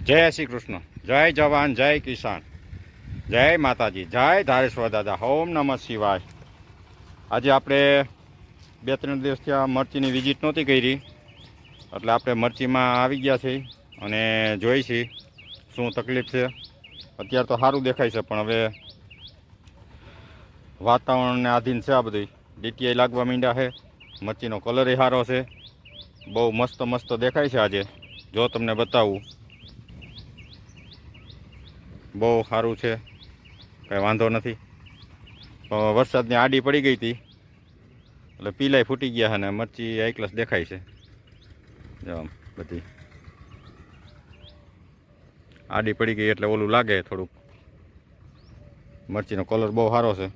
જય શ્રી કૃષ્ણ, જય જવાન, જય કિસાન, જય માતાજી, જય ધારેશ્વર દાદા, ઓમ નમઃ શિવાય. આજે આપણે 2-3 દિવસથી આ મરચીની વિઝિટ નહોતી કરી, એટલે આપણે મરચીમાં આવી ગયા છીએ અને જોઈ છીએ શું તકલીફ છે. અત્યારે તો સારું દેખાય છે, પણ હવે વાતાવરણને આધીન છે. આ બધી ડીટીઆઈ લાગવા માંડ્યા છે. મરચીનો કલર એ સારો છે, બહુ મસ્ત મસ્ત દેખાય છે. આજે જો તમને બતાવું, બહુ સારું છે, કંઈ વાંધો નથી. વરસાદની આડી પડી ગઈ હતી એટલે પીલાઈ ફૂટી ગયા અને મરચી આઈકલસ દેખાય છે. જો બધી આડી પડી ગઈ એટલે ઓલું લાગે થોડુંક. મરચીનો કલર બહુ સારો છે.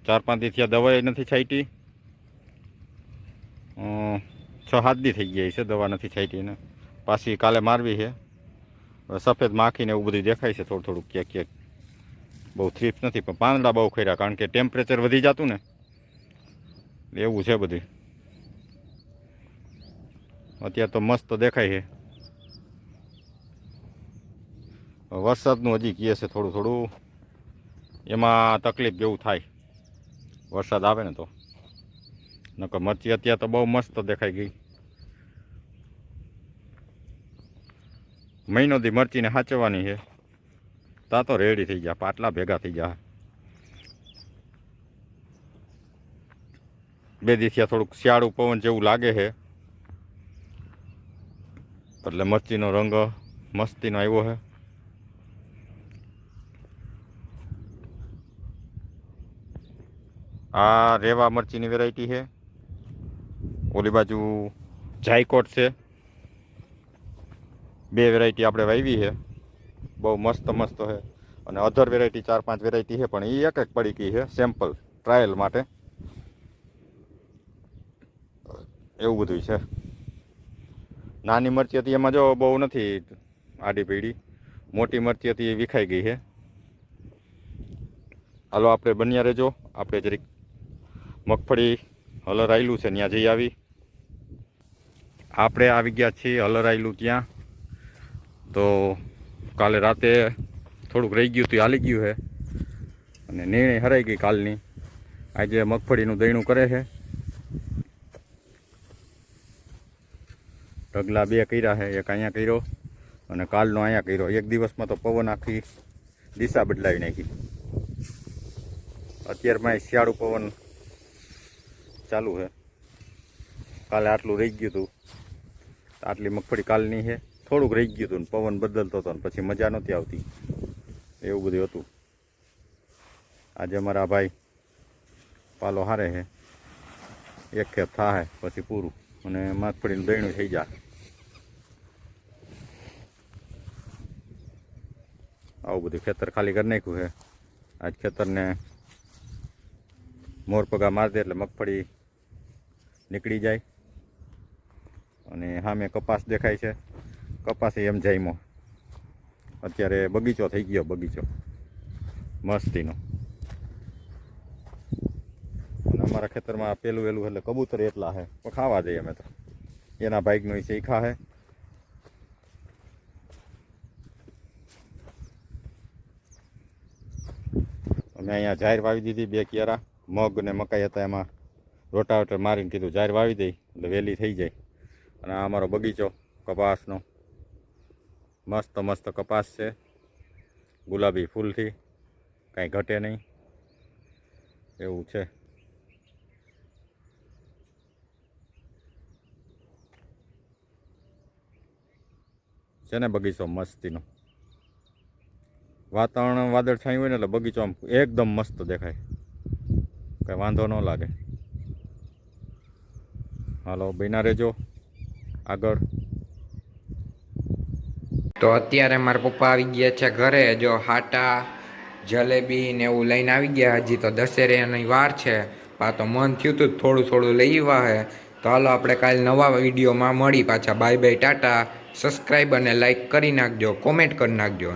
4-5 દી દવાઈ નથી છાંટી, 6-7 દી થઈ ગયા છે દવા નથી છાંટી ને. પાછી કાલે મારવી છે. સફેદ માખીને એવું બધું દેખાય છે થોડું થોડુંક ક્યાંક ક્યાંક. બહુ થ્રીપ્સ નથી, પણ પાંદડા બહુ ખર્યા, કારણ કે ટેમ્પરેચર વધી જતું ને એવું છે બધું. અત્યારે તો મસ્ત દેખાય છે. વરસાદનું હજી કહે છે થોડું થોડું, એમાં તકલીફ જેવું થાય વરસાદ આવે ને તો. નકર મરચી અત્યારે તો બહુ મસ્ત દેખાઈ ગઈ. મહિનો દી મરચીને સાચવવાની છે, તા તો રેડી થઈ ગયા, પાટલા ભેગા થઈ ગયા. 2 દિવસથી થોડુંક શિયાળું પવન જેવું લાગે છે, એટલે મરચીનો રંગ મસ્તીનો આવ્યો છે. આ રેવા મરચીની વેરાયટી છે. ઓલી બાજુ જાયકોટ છે. 2 વેરાયટી આપણે વાવી છે, બહુ મસ્ત મસ્ત છે. અને અધર વેરાયટી 4-5 વેરાયટી છે, પણ એ એક એક પડી ગઈ છે સેમ્પલ ટ્રાયલ માટે. એવું બધું છે. નાની મરચી હતી એમાં જો બહુ નથી આડી પડી, મોટી મરચી હતી એ વિખાઈ ગઈ છે. હાલો આપણે બન્યા રહેજો. આપણે જરીક મગફળી હલરાયેલું છે ત્યાં જઈ આવી. આપણે આવી ગયા છીએ હલરાયેલું ત્યાં. તો કાલે રાતે થોડુંક રહી ગયું હતું, હાલી ગયું છે અને નિર્ણય હરાઈ ગઈ કાલની. આજે મગફળીનું દહીણું કરે છે. ઢગલા 2 કર્યા છે, એક અહીંયા કર્યો અને કાલનો અહીંયા કર્યો. એક દિવસમાં તો પવન આખી દિશા બદલાવી નાખી. અત્યારમાં શિયાળું પવન ચાલુ છે. કાલે આટલું રહી ગયું હતું, આટલી મગફળી કાલની છે. થોડુંક રહી ગયું હતું, પવન બદલતો હતો ને પછી મજા નહોતી આવતી, એવું બધું હતું. આજે અમારા ભાઈ પાલો હારે છે, એક ખેપ થાય પછી પૂરું અને મગફળીનું દહીણું થઈ જાય. આવું બધું ખેતર ખાલી કરી નાખ્યું છે. આજ ખેતરને મોરપગા મારી દે એટલે મગફળી નીકળી જાય. અને સામે કપાસ દેખાય છે, કપાસ એમ જાયમાં. અત્યારે બગીચો થઈ ગયો, બગીચો મસ્તીનો. અને અમારા ખેતરમાં પેલું વેલું એટલે કબૂતર એટલા છે, પણ ખાવા જઈએ અમે તો. એના બાઇકનો એ શીખા છે. અમે અહીંયા જાહેર વાવી દીધી 2 ક્યારા. મગ ને મકાઈ હતા, એમાં રોટાવેટર મારીને કીધું જાહેર વાવી દઈ એટલે વહેલી થઈ જાય. અને આ અમારો બગીચો કપાસનો, મસ્ત મસ્ત કપાસ છે, ગુલાબી ફૂલથી, કાંઈ ઘટે નહીં એવું છે. છે ને બગીચો મસ્તીનો. વાતાવરણ વાદળ છાયું હોય ને એટલે બગીચો આમ એકદમ મસ્ત દેખાય, કંઈ વાંધો ન લાગે. હાલો બન્યા રહેજો આગળ. તો અત્યારે મારા પપ્પા આવી ગયા છે ઘરે. જો હાટા જલેબી ને એવું લઈને આવી ગયા. હજી તો દશેરાની વાર છે, તો મન થયું હતું થોડું થોડું લઈ આવ્યા હે. તો હાલો આપણે કાલે નવા વિડીયોમાં મળી પાછા. Bye bye, Tata. સબસ્ક્રાઈબ અને લાઈક કરી નાખજો, કોમેન્ટ કરી નાખજો.